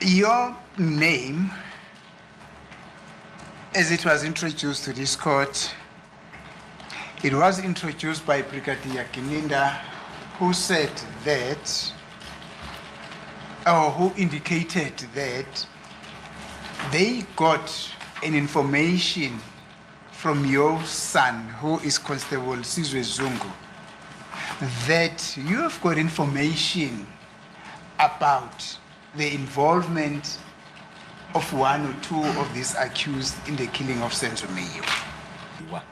Your name, as it was introduced to this court, it was introduced by Brigadier Gininda, who said that, or who indicated that they got an information from your son, who is Constable Sizwe Zungu, that you have got information about the involvement of one or two of these accused in the killing of Senzo Meyiwa.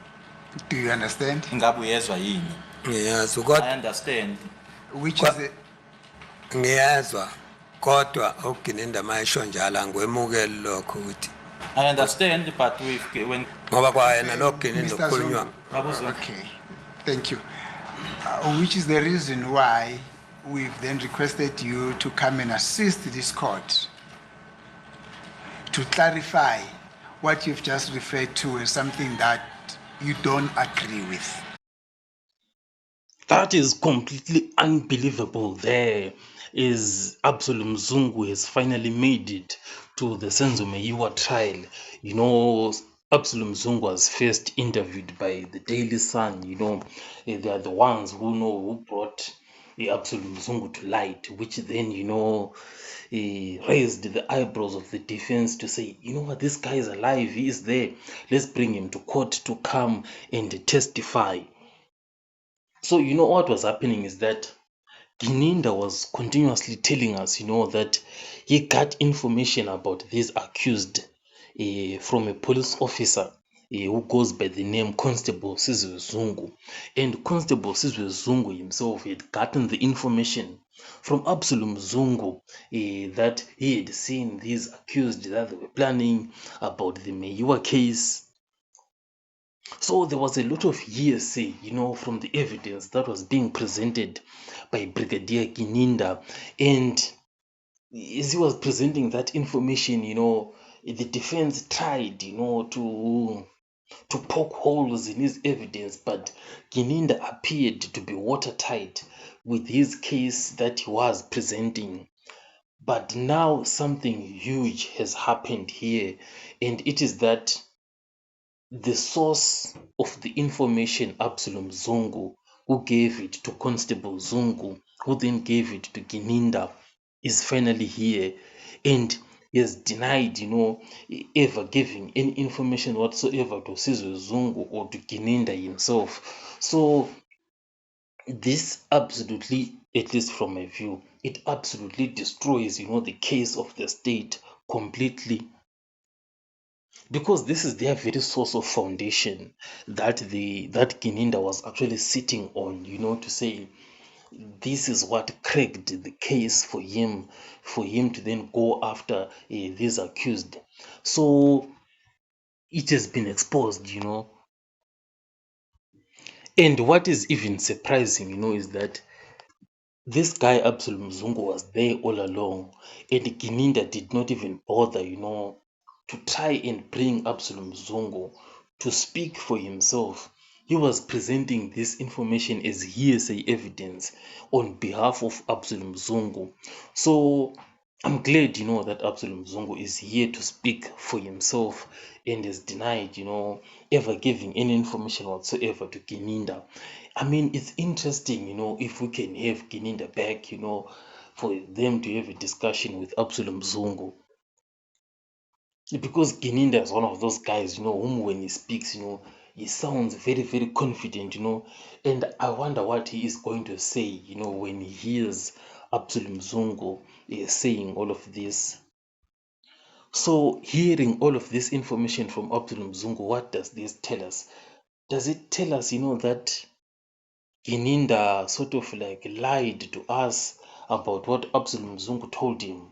Do you understand? Ingabe uyezwa yini? Ngiyazwa I kodwa understand. Which is the, ngiyazwa kodwa uGininda mayisho njalo angwemukeli lokho ukuthi I understand, but when ngoba kwayena lo Gininda Mr. ukhulunywa Zungu. Okay, thank you. Which is the reason why we've then requested you to come and assist this court to clarify what you've just referred to as something that you don't agree with. That is completely unbelievable. There is Absalom Zungu has finally made it to the Senzo Meyiwa trial. You know, Absalom Zungu was first interviewed by the Daily Sun. You know, they are the ones who brought Absalom Zungu to light, which then, raised the eyebrows of the defense to say, you know what, this guy is alive, he is there. Let's bring him to court to come and testify. So, what was happening is that Gininda was continuously telling us, that he got information about this accused from a police officer who goes by the name Constable Sizwe Zungu. And Constable Sizwe Zungu himself had gotten the information from Absalom Zungu that he had seen these accused, that they were planning about the Meyiwa case. So there was a lot of hearsay, from the evidence that was being presented by Brigadier Gininda. And as he was presenting that information, the defense tried, to poke holes in his evidence, but Gininda appeared to be watertight with his case that he was presenting. But now something huge has happened here, and it is that the source of the information, Absalom Zungu, who gave it to Constable Zungu, who then gave it to Gininda, is finally here, and he has denied, ever giving any information whatsoever to Sizwe Zungu or to Gininda himself. So this absolutely, at least from my view, it absolutely destroys, the case of the state completely. Because this is their very source of foundation that Gininda was actually sitting on, to say this is what cracked the case for him to then go after this accused. So it has been exposed, And what is even surprising, is that this guy Absalom Zungu was there all along, and Gininda did not even bother, to try and bring Absalom Zungu to speak for himself. He was presenting this information as hearsay evidence on behalf of Absalom Zungu. So I'm glad, that Absalom Zungu is here to speak for himself and is denied, ever giving any information whatsoever to Gininda. I mean, it's interesting, if we can have Gininda back, for them to have a discussion with Absalom Zungu. Because Gininda is one of those guys, whom when he speaks, he sounds very, very confident, and I wonder what he is going to say, when he hears Absalom Zungu saying all of this. So hearing all of this information from Absalom Zungu, what does this tell us? Does it tell us, that Gininda sort of like lied to us about what Absalom Zungu told him?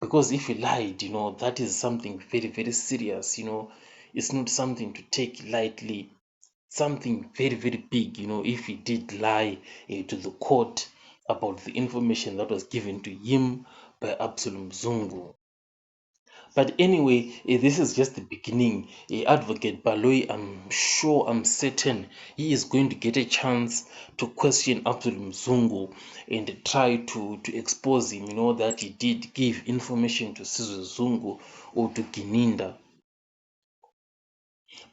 Because if he lied, that is something very, very serious, it's not something to take lightly, something very, very big, if he did lie to the court about the information that was given to him by Absalom Zungu. But anyway, this is just the beginning. Advocate Baloyi, I'm certain he is going to get a chance to question Abdul Mzungu and try to expose him, that he did give information to Sizwe Zungu or to Gininda.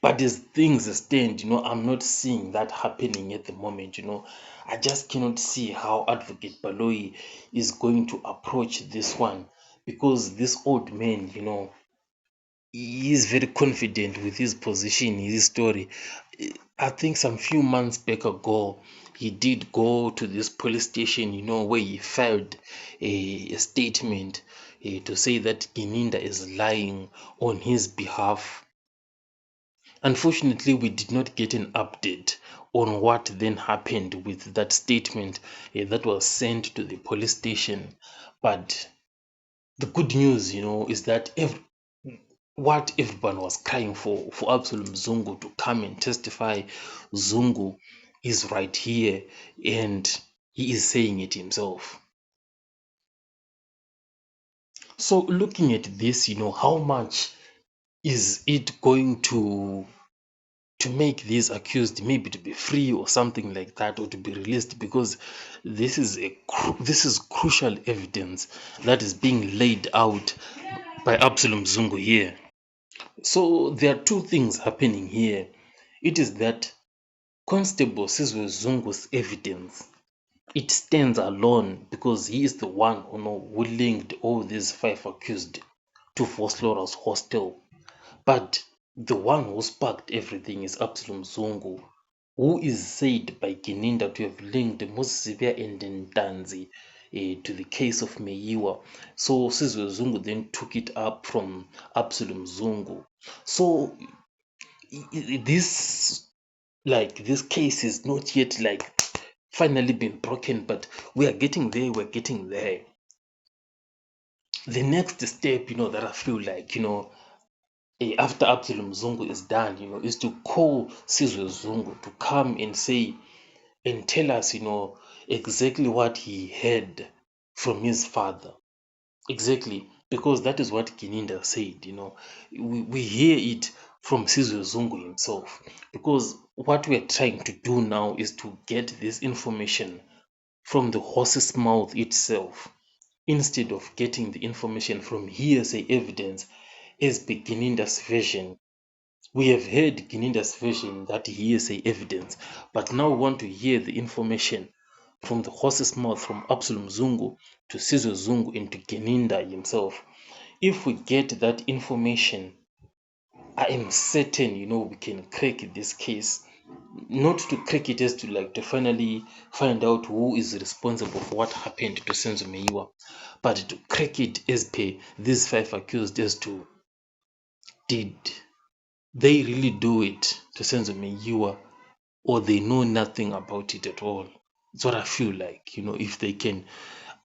But as things stand, I'm not seeing that happening at the moment. I just cannot see how Advocate Baloyi is going to approach this one, because this old man, he is very confident with his position, his story. I think some few months back ago, he did go to this police station, where he filed a statement to say that Gininda is lying on his behalf. Unfortunately, we did not get an update on what then happened with that statement that was sent to the police station. But the good news, is that what everyone was crying for Absalom Zungu to come and testify, Zungu is right here and he is saying it himself. So looking at this, how much is it going to make these accused maybe to be free or something like that, or to be released, because this is crucial evidence that is being laid out by Absalom Zungu here. So there are two things happening here. It is that Constable Sizwe Zungu's evidence, it stands alone because he is the one who linked all these 5 accused to Voslorus hostel. But the one who sparked everything is Absalom Zungu, who is said by Gininda to have linked Mosibia and Ntanzi to the case of Meyiwa. So Sizwe Zungu then took it up from Absalom Zungu. So this case is not yet finally been broken, but we are getting there. The next step, that I feel like, after Absalom Zungu is done, is to call Sizwe Zungu to come and say and tell us, exactly what he heard from his father. Exactly, because that is what Gininda said, we hear it from Sizwe Zungu himself, because what we are trying to do now is to get this information from the horse's mouth itself, instead of getting the information from hearsay evidence as per Gininda's version. We have heard Gininda's version, that hearsay evidence, but now we want to hear the information from the horse's mouth, from Absalom Zungu to Sizwe Zungu and to Gininda himself. If we get that information, I am certain, we can crack this case. Not to crack it as to finally find out who is responsible for what happened to Senzo Meyiwa, but to crack it as per these 5 accused as to, did they really do it to Senzo Meyiwa, or they know nothing about it at all? It's what I feel like, if they can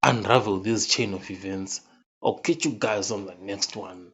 unravel this chain of events. I'll catch you guys on the next one.